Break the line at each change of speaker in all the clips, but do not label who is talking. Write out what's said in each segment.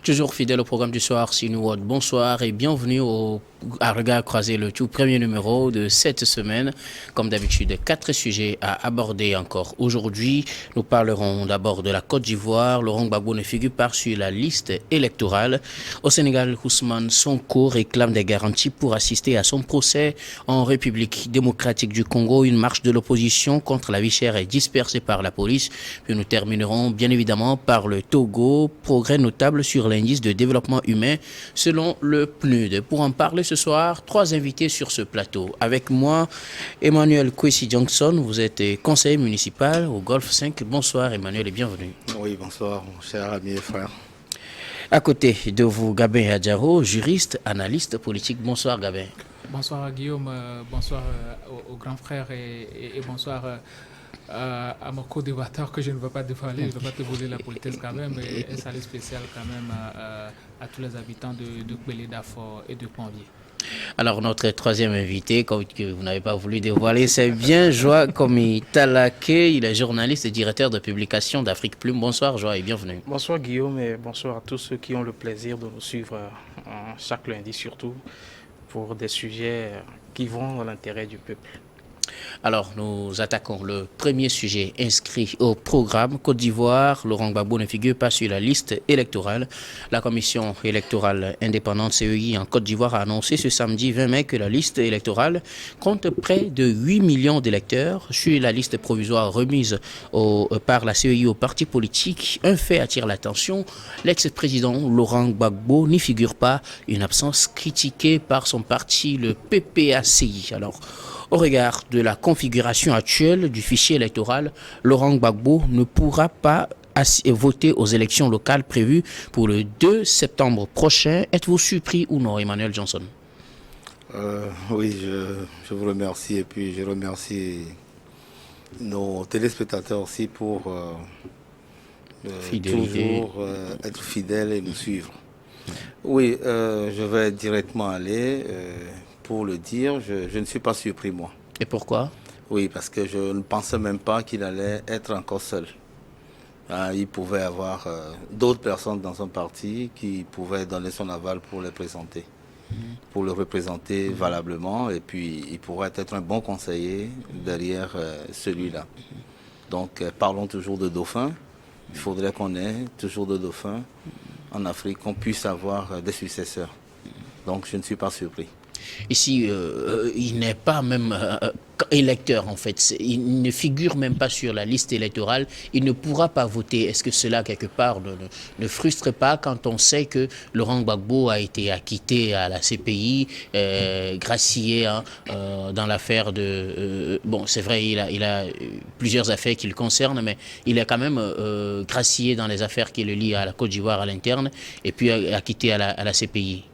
Toujours fidèle au programme du soir, Sinou Ward. Bonsoir et bienvenue à Regard Croisé, le tout premier numéro de cette semaine. Comme d'habitude, 4 sujets à aborder encore aujourd'hui. Nous parlerons d'abord de la Côte d'Ivoire. Laurent Gbagbo ne figure pas sur la liste électorale. Au Sénégal, Ousmane Sonko réclame des garanties pour assister à son procès. En République démocratique du Congo, une marche de l'opposition contre la vie chère est dispersée par la police. Puis nous terminerons bien évidemment par le Togo, progrès notable sur l'indice de développement humain selon le PNUD. Pour en parler ce soir, 3 invités sur ce plateau. Avec moi, Emmanuel Kwesi Johnson, vous êtes conseiller municipal au Golfe 5. Bonsoir Emmanuel et bienvenue.
Oui, bonsoir mon cher ami et frère.
À côté de vous, Gabin Adjaro, juriste, analyste politique. Bonsoir Gabin.
Bonsoir Guillaume, bonsoir aux grands frères et bonsoir à mon co-débatteur que je ne veux pas dévoiler, je ne veux pas te voler la politesse quand même, mais un salut spécial quand même à tous les habitants de Kwélé, d'Afort et de Ponvier.
Alors notre troisième invité, que vous n'avez pas voulu dévoiler, c'est bien Joa Komi Talaké. Il est journaliste et directeur de publication d'Afrique Plume. Bonsoir Joa et bienvenue.
Bonsoir Guillaume et bonsoir à tous ceux qui ont le plaisir de nous suivre chaque lundi surtout pour des sujets qui vont dans l'intérêt du peuple.
Alors, nous attaquons le premier sujet inscrit au programme. Côte d'Ivoire, Laurent Gbagbo ne figure pas sur la liste électorale. La commission électorale indépendante CEI en Côte d'Ivoire a annoncé ce samedi 20 mai que la liste électorale compte près de 8 millions d'électeurs. Sur la liste provisoire remise par la CEI aux partis politiques, un fait attire l'attention. L'ex-président Laurent Gbagbo n'y figure pas, une absence critiquée par son parti, le PPACI. Alors, au regard de la configuration actuelle du fichier électoral, Laurent Gbagbo ne pourra pas voter aux élections locales prévues pour le 2 septembre prochain. Êtes-vous surpris ou non, Emmanuel Johnson?
Oui, je vous remercie et puis je remercie nos téléspectateurs aussi pour toujours être fidèles et nous suivre. Oui, je vais directement aller... Pour le dire, je ne suis pas surpris, moi.
Et pourquoi?
Oui, parce que je ne pensais même pas qu'il allait être encore seul. Il pouvait avoir d'autres personnes dans son parti qui pouvaient donner son aval pour les présenter, pour le représenter valablement. Et puis, il pourrait être un bon conseiller derrière celui-là. Donc, parlons toujours de dauphins. Il faudrait qu'on ait toujours de dauphins en Afrique, qu'on puisse avoir des successeurs. Donc, je ne suis pas surpris.
Ici, il n'est pas même électeur en fait. Il ne figure même pas sur la liste électorale. Il ne pourra pas voter. Est-ce que cela, quelque part, ne frustre pas quand on sait que Laurent Gbagbo a été acquitté à la CPI, gracié dans l'affaire de... bon, c'est vrai, il a plusieurs affaires qui le concernent, mais il est quand même gracié dans les affaires qui le lient à la Côte d'Ivoire à l'interne et puis acquitté à la CPI.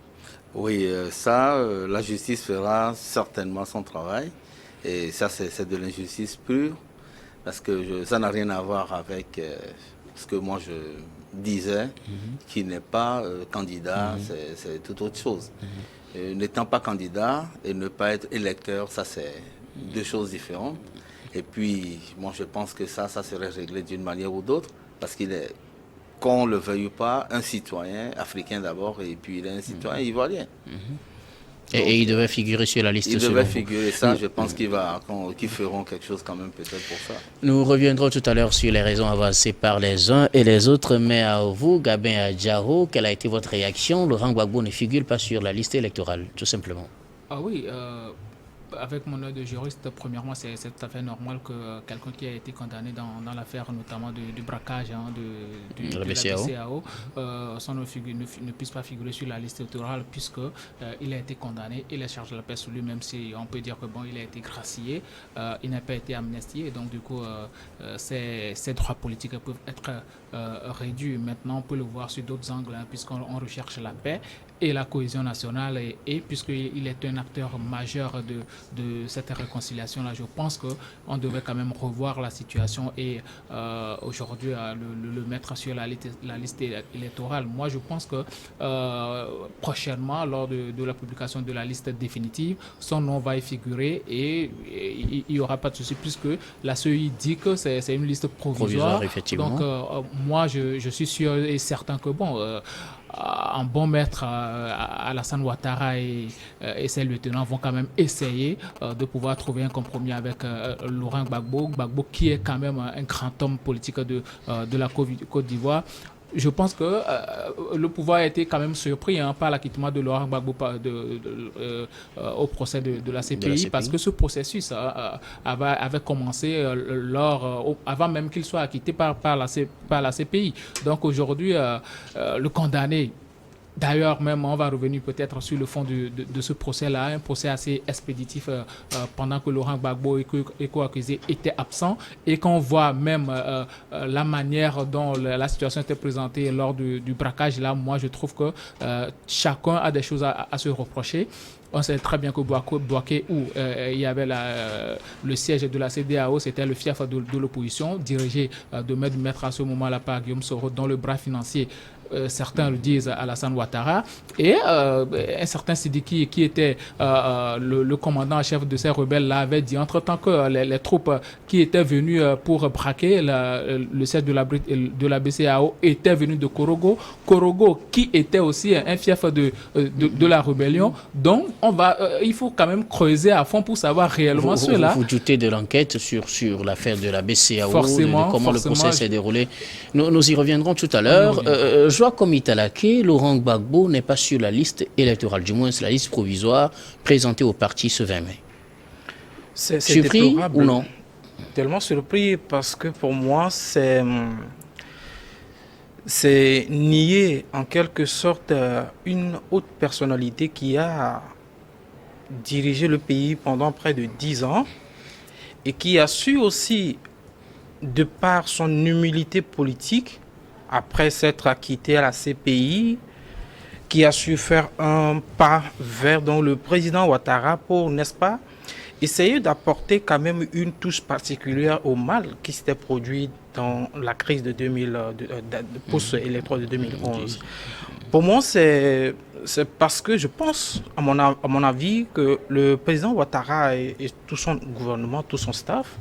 Oui, la justice fera certainement son travail. Et ça, c'est de l'injustice pure. Parce que ça n'a rien à voir avec ce que moi je disais, qui n'est pas candidat, c'est tout autre chose. N'étant pas candidat et ne pas être électeur, ça c'est deux choses différentes. Et puis, moi je pense que ça serait réglé d'une manière ou d'autre. Parce qu'il est... qu'on ne le veuille ou pas, un citoyen africain d'abord, et puis il est un citoyen ivoirien.
Et il devait figurer sur la liste.
Il devait figurer ça, je pense qu'ils feront quelque chose quand même peut-être pour ça.
Nous reviendrons tout à l'heure sur les raisons avancées par les uns et les autres, mais à vous, Gabin Adjaro, quelle a été votre réaction? Laurent Gbagbo ne figure pas sur la liste électorale, tout simplement.
Ah oui, avec mon œil de juriste, premièrement, c'est tout à fait normal que quelqu'un qui a été condamné dans l'affaire notamment du braquage de la BCEAO ne puisse pas figurer sur la liste électorale puisqu'il a été condamné et les charges de la paix sur lui, même si on peut dire que bon, il a été gracié, il n'a pas été amnistié, et donc du coup, ses droits politiques peuvent être réduits. Maintenant, on peut le voir sur d'autres angles, puisqu'on recherche la paix et la cohésion nationale, et puisqu'il est un acteur majeur de cette réconciliation-là, je pense qu'on devrait quand même revoir la situation et aujourd'hui le mettre sur la liste électorale. Moi, je pense que prochainement, lors de la publication de la liste définitive, son nom va y figurer et il n'y aura pas de souci puisque la CEI dit que c'est une liste provisoire.
Effectivement.
Donc, moi, je suis sûr et certain que bon... un bon maître, Alassane Ouattara et ses lieutenants vont quand même essayer de pouvoir trouver un compromis avec Laurent Gbagbo, qui est quand même un grand homme politique de la Côte d'Ivoire. Je pense que le pouvoir a été quand même surpris par l'acquittement de Laurent Gbagbo au procès de la CPI, parce que ce processus avait commencé avant même qu'il soit acquitté par la CPI. Donc aujourd'hui, le condamné, d'ailleurs, même, on va revenir peut-être sur le fond de ce procès-là, un procès assez expéditif pendant que Laurent Gbagbo et co-accusé étaient absents, et qu'on voit même la manière dont la situation était présentée lors du braquage. Là, moi, je trouve que chacun a des choses à se reprocher. On sait très bien que Bouaké, où il y avait le siège de la CEDEAO, c'était le fief de l'opposition, dirigé de maître à ce moment-là par Guillaume Soro, dont le bras financier, certains le disent, Alassane Ouattara, et un certain Sidiki qui était le commandant en chef de ces rebelles-là avait dit entre-temps que les troupes qui étaient venues pour braquer le siège de la BCEAO étaient venues de Korogo, qui était aussi un fief de la rébellion. Donc il faut quand même creuser à fond pour savoir réellement cela.
Vous doutez de l'enquête sur l'affaire de la BCEAO, de comment le procès s'est déroulé. Nous y reviendrons tout à l'heure. Joachim Italaké, Laurent Gbagbo n'est pas sur la liste électorale, du moins sur la liste provisoire présentée au parti ce 20 mai.
C'est
surpris
déplorable.
Ou non?
Tellement surpris, parce que pour moi, c'est nier en quelque sorte une haute personnalité qui a dirigé le pays pendant près de 10 ans et qui a su aussi, de par son humilité politique, après s'être acquitté à la CPI, qui a su faire un pas vers le président Ouattara pour, n'est-ce pas, essayer d'apporter quand même une touche particulière au mal qui s'était produit dans la crise de post-électorale de 2011. Pour moi, c'est parce que je pense, à mon avis, que le président Ouattara et tout son gouvernement, tout son staff,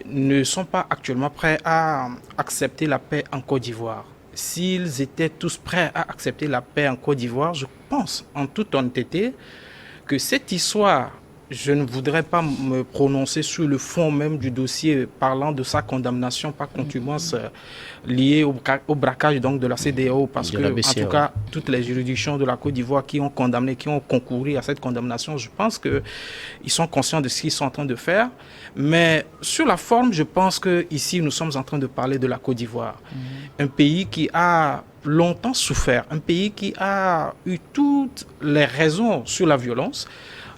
ne sont pas actuellement prêts à accepter la paix en Côte d'Ivoire. S'ils étaient tous prêts à accepter la paix en Côte d'Ivoire, je pense en toute honnêteté que cette histoire, je ne voudrais pas me prononcer sur le fond même du dossier parlant de sa condamnation par contumace liée au braquage donc de la CEDEAO, parce que en tout cas toutes les juridictions de la Côte d'Ivoire qui ont condamné, qui ont concouru à cette condamnation, je pense qu'ils sont conscients de ce qu'ils sont en train de faire. Mais sur la forme, je pense que ici nous sommes en train de parler de la Côte d'Ivoire, un pays qui a longtemps souffert, un pays qui a eu toutes les raisons sur la violence,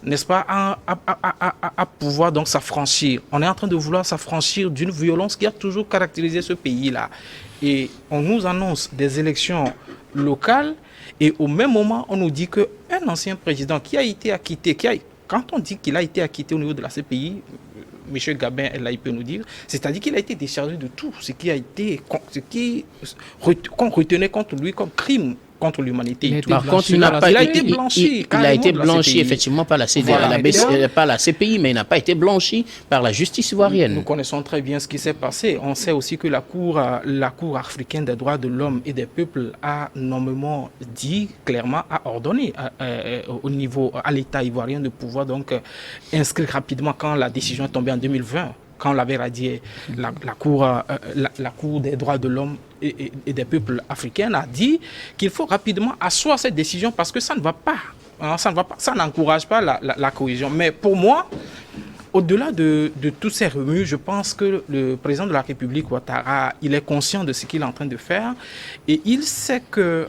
n'est-ce pas, à pouvoir donc s'affranchir. On est en train de vouloir s'affranchir d'une violence qui a toujours caractérisé ce pays-là. Et on nous annonce des élections locales et au même moment, on nous dit qu'un ancien président qui a été acquitté, quand on dit qu'il a été acquitté au niveau de la CPI, M. Gabin, là, il peut nous dire, c'est-à-dire qu'il a été déchargé de tout ce qu'on retenait contre lui comme crime contre l'humanité.
Par contre, il a été blanchi. Il a été blanchi effectivement par la CPI, mais il n'a pas été blanchi par la justice ivoirienne.
Nous connaissons très bien ce qui s'est passé. On sait aussi que la Cour africaine des droits de l'homme et des peuples a nommément dit, clairement, a ordonné à l'État ivoirien de pouvoir donc inscrire rapidement, quand la décision est tombée en 2020, quand on l'avait radié, la Cour des droits de l'homme et des peuples africains a dit qu'il faut rapidement asseoir cette décision parce que ça ne va pas. Ça n'encourage pas la cohésion. Mais pour moi, au-delà de tous ces remues, je pense que le président de la République, Ouattara, il est conscient de ce qu'il est en train de faire et il sait que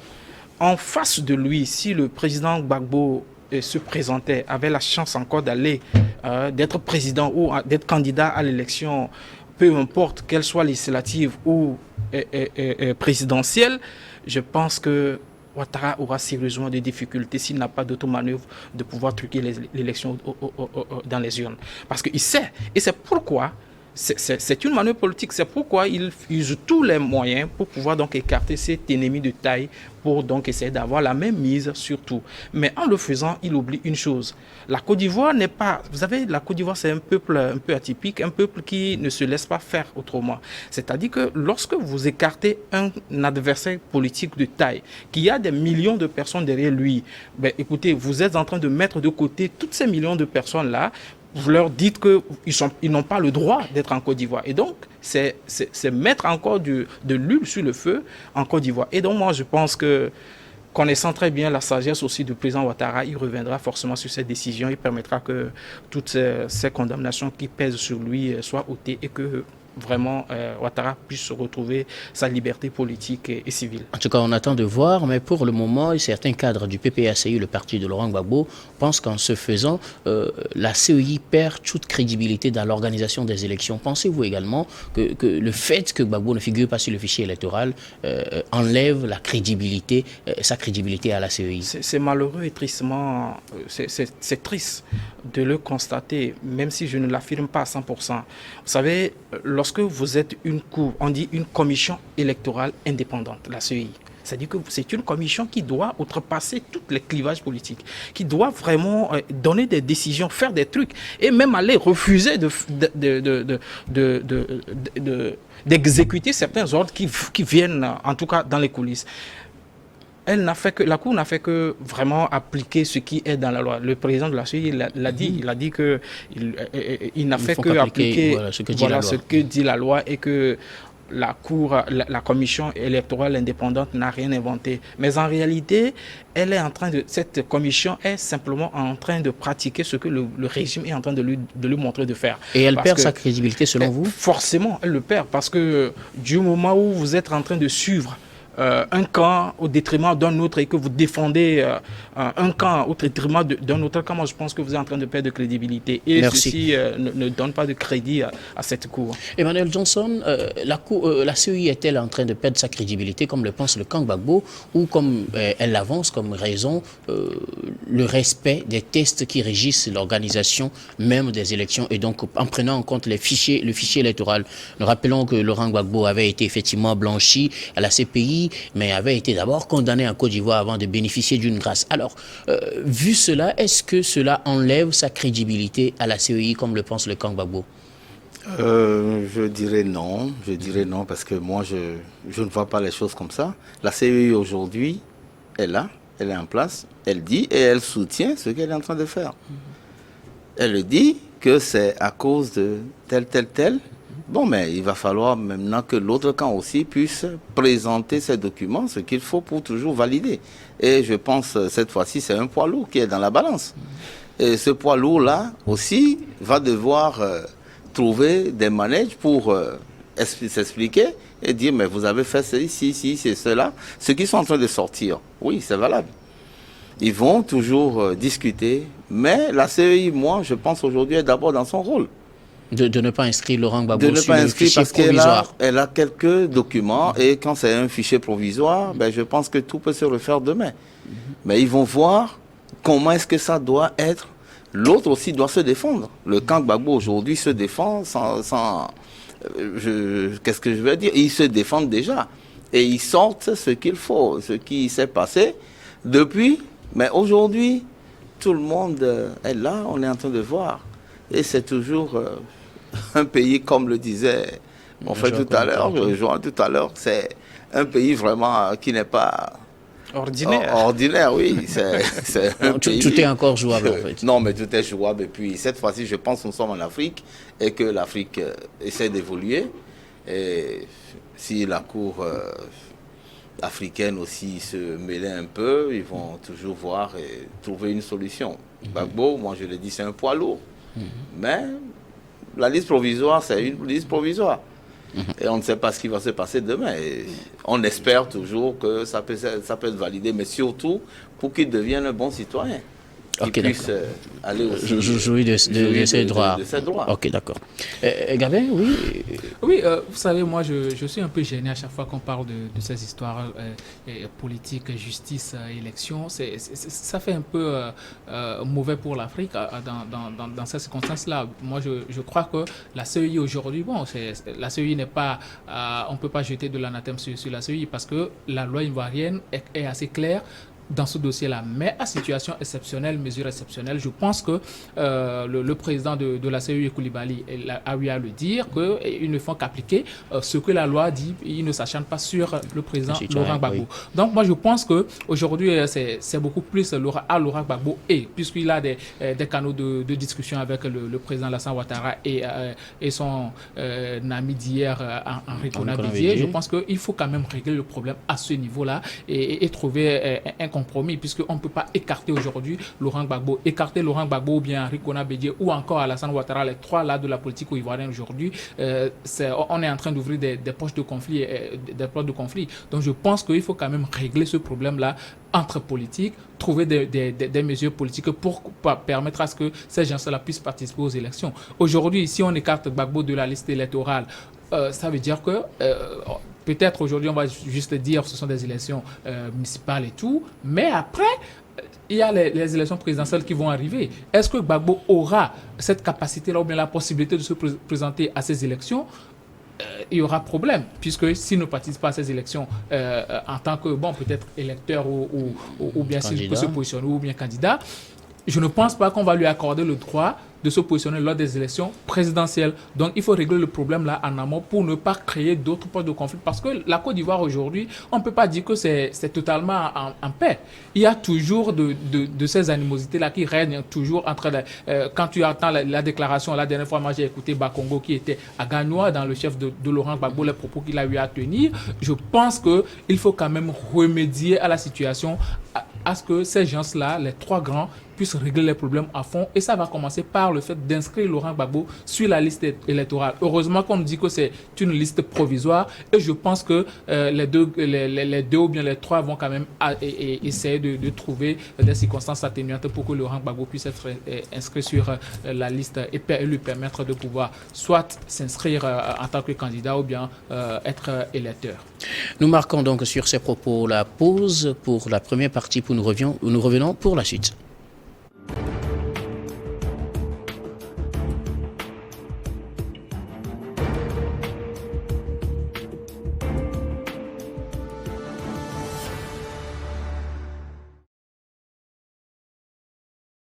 en face de lui, si le président Gbagbo se présentait, avait la chance encore d'être président ou d'être candidat à l'élection, peu importe qu'elle soit législative ou présidentielle, je pense que Ouattara aura sérieusement des difficultés s'il n'a pas d'automanœuvre de pouvoir truquer l'élection dans les urnes. Parce qu'il sait, et c'est pourquoi c'est une manœuvre politique. C'est pourquoi il use tous les moyens pour pouvoir donc écarter cet ennemi de taille, pour donc essayer d'avoir la même mise sur tout. Mais en le faisant, il oublie une chose. La Côte d'Ivoire n'est pas... Vous savez, la Côte d'Ivoire, c'est un peuple un peu atypique, un peuple qui ne se laisse pas faire autrement. C'est-à-dire que lorsque vous écartez un adversaire politique de taille, qui a des millions de personnes derrière lui, ben, écoutez, vous êtes en train de mettre de côté toutes ces millions de personnes-là. Vous leur dites qu'ils n'ont pas le droit d'être en Côte d'Ivoire. Et donc, c'est mettre encore de l'huile sur le feu en Côte d'Ivoire. Et donc, moi, je pense que, connaissant très bien la sagesse aussi du président Ouattara, il reviendra forcément sur cette décision. Il permettra que toutes ces condamnations qui pèsent sur lui soient ôtées et que vraiment Ouattara puisse retrouver sa liberté politique et civile.
En tout cas, on attend de voir, mais pour le moment, certains cadres du PPACI, le parti de Laurent Gbagbo, pensent qu'en ce faisant, la CEI perd toute crédibilité dans l'organisation des élections. Pensez-vous également que le fait que Gbagbo ne figure pas sur le fichier électoral enlève la crédibilité, sa crédibilité à la CEI?
C'est malheureux et tristement, c'est triste de le constater, même si je ne l'affirme pas à 100%. Vous savez, lorsque vous êtes une cour, on dit une commission électorale indépendante, la CEI. C'est-à-dire que c'est une commission qui doit outrepasser tous les clivages politiques, qui doit vraiment donner des décisions, faire des trucs, et même aller refuser d'exécuter certains ordres qui viennent, en tout cas, dans les coulisses. La Cour n'a fait que vraiment appliquer ce qui est dans la loi. Le président de la CEI l'a dit. Il a dit qu'il n'a fait que appliquer ce que dit la loi et que la Cour, la commission électorale indépendante n'a rien inventé. Mais en réalité, cette commission est simplement en train de pratiquer ce que le régime est en train de lui montrer de faire.
Et elle perd sa crédibilité selon vous?
Forcément, elle le perd parce que du moment où vous êtes en train de suivre un camp au détriment d'un autre et que vous défendez un camp au détriment d'un autre camp, moi je pense que vous êtes en train de perdre de crédibilité. Et
merci.
Ceci ne donne pas de crédit à cette Cour.
Emmanuel Johnson, la CEI est-elle en train de perdre sa crédibilité comme le pense le camp Gbagbo ou comme elle l'avance comme raison le respect des tests qui régissent l'organisation même des élections et donc en prenant en compte le fichier électoral? Nous rappelons que Laurent Gbagbo avait été effectivement blanchi à la CPI, mais avait été d'abord condamné en Côte d'Ivoire avant de bénéficier d'une grâce. Alors, vu cela, est-ce que cela enlève sa crédibilité à la CEI, comme le pense le camp Gbagbo?
Je dirais non. Je dirais non, parce que moi, je ne vois pas les choses comme ça. La CEI, aujourd'hui, est là, elle est en place, elle dit et elle soutient ce qu'elle est en train de faire. Elle dit que c'est à cause de tel. Bon, mais il va falloir maintenant que l'autre camp aussi puisse présenter ses documents, ce qu'il faut pour toujours valider. Et je pense, cette fois-ci, c'est un poids lourd qui est dans la balance. Et ce poids lourd-là aussi va devoir trouver des manèges pour s'expliquer et dire, mais vous avez fait ceci, c'est cela. Ce qui sont en train de sortir, oui, c'est valable. Ils vont toujours discuter, mais la CEI, moi, je pense aujourd'hui, est d'abord dans son rôle.
De ne pas inscrire Laurent Gbagbo
sur le fichier provisoire. Elle a quelques documents et quand c'est un fichier provisoire, ben je pense que tout peut se refaire demain. Mais ils vont voir comment est-ce que ça doit être. L'autre aussi doit se défendre. Le camp Gbagbo aujourd'hui se défend qu'est-ce que je veux dire? Ils se défendent déjà. Et ils sortent ce qu'il faut, ce qui s'est passé depuis. Mais aujourd'hui, tout le monde est là, on est en train de voir. Et c'est toujours un pays, comme le disait mon frère tout à l'heure, c'est un pays vraiment qui n'est pas ordinaire, oui.
Tout est encore jouable, en fait.
Non, mais tout est jouable. Et puis, cette fois-ci, je pense que nous sommes en Afrique et que l'Afrique essaie d'évoluer. Et si la Cour africaine aussi se mêlait un peu, ils vont toujours voir et trouver une solution. Gbagbo, moi je le dis, c'est un poids lourd. Mais la liste provisoire, c'est une liste provisoire. Et on ne sait pas ce qui va se passer demain. Et on espère toujours que ça peut être validé, mais surtout pour qu'il devienne un bon citoyen. qu'il puisse aller aussi
jouir de ses droits. Ok, d'accord. Gabin, oui.
Oui, vous savez, moi, je suis un peu gêné à chaque fois qu'on parle de ces histoires politiques, justice, élection. Ça fait un peu mauvais pour l'Afrique dans ces circonstances-là. Moi, je crois que la CEI aujourd'hui, bon, la CEI n'est pas... on ne peut pas jeter de l'anathème sur la CEI parce que la loi ivoirienne est assez claire dans ce dossier-là. Mais à situation exceptionnelle, mesure exceptionnelle, je pense que le président de la CEI, Koulibaly, a eu à le dire qu'ils ne font qu'appliquer ce que la loi dit. Ils ne s'acharnent pas sur le président Laurent Gbagbo. Oui. Donc moi, je pense qu'aujourd'hui, c'est beaucoup plus à Laurent Gbagbo, et puisqu'il a des canaux de discussion avec le président Alassane Ouattara et son ami d'hier, Henri Konan Bédié, je pense qu'il faut quand même régler le problème à ce niveau-là et trouver un compromis, puisqu'on ne peut pas écarter aujourd'hui Laurent Gbagbo. Écarter Laurent Gbagbo ou bien Henri Konan Bédié ou encore Alassane Ouattara, les trois là de la politique ivoirienne aujourd'hui, on est en train d'ouvrir des poches de conflit, des portes de conflit. Donc je pense qu'il faut quand même régler ce problème-là entre politiques, trouver des mesures politiques pour permettre à ce que ces gens-là puissent participer aux élections. Aujourd'hui, si on écarte Gbagbo de la liste électorale, ça veut dire que peut-être aujourd'hui on va juste dire que ce sont des élections municipales et tout, mais après il y a les élections présidentielles qui vont arriver. Est-ce que Gbagbo aura cette capacité-là ou bien la possibilité de se présenter à ces élections? Il y aura problème, puisque s'il ne participe pas à ces élections en tant que, bon, peut-être électeur ou bien s'il peut se positionner ou bien candidat, je ne pense pas qu'on va lui accorder le droit de se positionner lors des élections présidentielles. Donc, il faut régler le problème là en amont pour ne pas créer d'autres points de conflit. Parce que la Côte d'Ivoire aujourd'hui, on ne peut pas dire que c'est totalement en paix. Il y a toujours de ces animosités-là qui règnent toujours entre... quand tu attends la déclaration, la dernière fois, moi j'ai écouté Bakongo qui était à Gagnoa dans le chef de Laurent Gbagbo, les propos qu'il a eu à tenir. Je pense qu'il faut quand même remédier à la situation, à ce que ces gens-là, les trois grands, puissent régler les problèmes à fond. Et ça va commencer par le fait d'inscrire Laurent Gbagbo sur la liste électorale. Heureusement qu'on nous dit que c'est une liste provisoire. Et je pense que les deux ou bien les trois vont quand même essayer de trouver des circonstances atténuantes pour que Laurent Gbagbo puisse être inscrit sur la liste et lui permettre de pouvoir soit s'inscrire en tant que candidat ou bien être électeur.
Nous marquons donc sur ces propos la pause pour la première partie, nous revenons pour la suite.